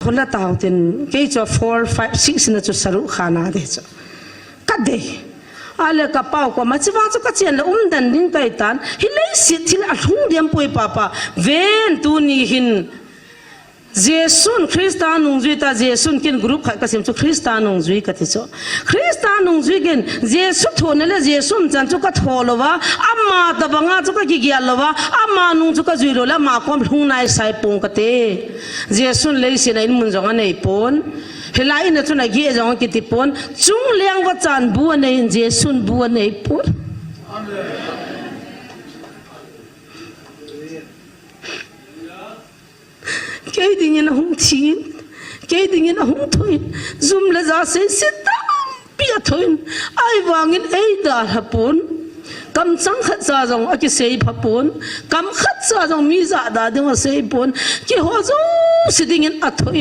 คนละตาวตินเกี่ยจะ4 5 6นะจุดสรุปขานาเดจ้ะกัดเดอะไรกับเป้ากว่ามาจะว่าจะกัดเจียนละดันดิ้งไก่ตันฮิเลสิที่ละทุ่งเดียมป่วยป้าป้าเวนตูนี่หินเยซูคริสต์านุงจุยตาเยซูกินกรุ๊ปขัดกับสิมจุคริสต์านุงจุยกันที่โซคริสต์านุงจุยกินเยซูทนเลยเยซูจันจุกทอลวะอามาตะบังอาจุกกิกิยาลวะอามานุงจุกจุยโลละมาความทุ่งนายสายปงกเตเยซูเลยสินายมุนจงอันไหนปนเฮลัยนั่นทุนไอ้เกี่ยจงกิติปนจุงเลี้ยงวัจันบัวในเยซูบัวในปนแค่ดิ้งนะหงทีนแค่ดิ้งนะหงทุยซุ่มละจ้าเสียสิตามปียทุยไอ้วางินไอ้ดาฮับปนกำจังขัดซาจงอากิเสียพับปนกำขัดซาจงมีจ่าดาดึงว่าเสียปนกี่หัวจูสิดิ้งอัทุย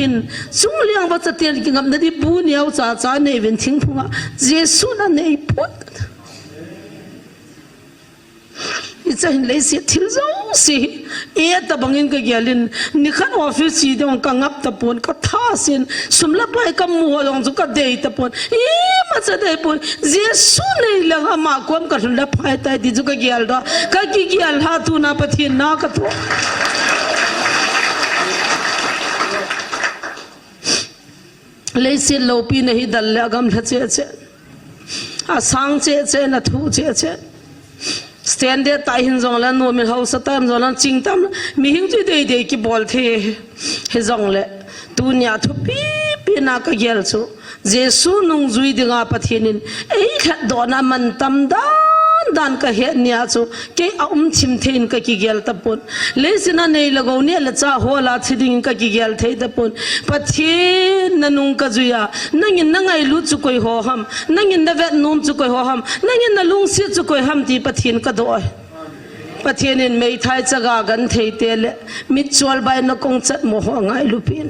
จุงเลี้ยงวัจัดเตียนกินกับนาดีบูเนียวจ่าในเวนทิ้งพัวเยซูนั่นในปนอีจะเห็นเลยสิทิลโซสิตะบังอินก็เกี่ยลินนี่ขันออฟฟิศสีเดียวกังับตะปนก็ท่าสินสมรับไปกับมัวลงจุกเดย์ตะปนมาจะได้ปนเยซูในเรื่องอามาความกันรับไปแต่ที่จุกเกี่ยลดาก็เกี่ยลหาตุนาปะเทียนนักตัวเลยสิโลปีनहींดลเลยกำลังเจ๊อาสังเจ๊นะทูเจ๊สแตนเดอร์ตายหินจงแล้วนัวมีเฮาสตามจงแล้วจริงตามมีหิงจุดเดียกี่บอลเทให้จงเลยตัวเนี้ยทุบปีนักเกี่ยวสู้เจสูนุ่งจุยดึงอาปะเทียนินแค่โดนมันตำดันก็เห็นเนี่ยสู้แค่เอาชิมเทนก็กี่เกี่ยวตะปนเลสินะในละกาวเนี่ยละจ้าหัวลาชิดิงก็กี่เกี่ยวเทตะปนปะเทียนนุ่งก็จุยานั่งยินนั่งไงลุจุกอยหัวหำนั่งยินนั่งเวทนุ่มจุกอยหัวหำนั่งยินนั่งลุงเสียจุกอยหำที่ปะเทียนก็โดยปะเทียนินไม่ทายจะกากันเทเตลมิดชวลใบนักคงจัดโมหัวไงลุปิน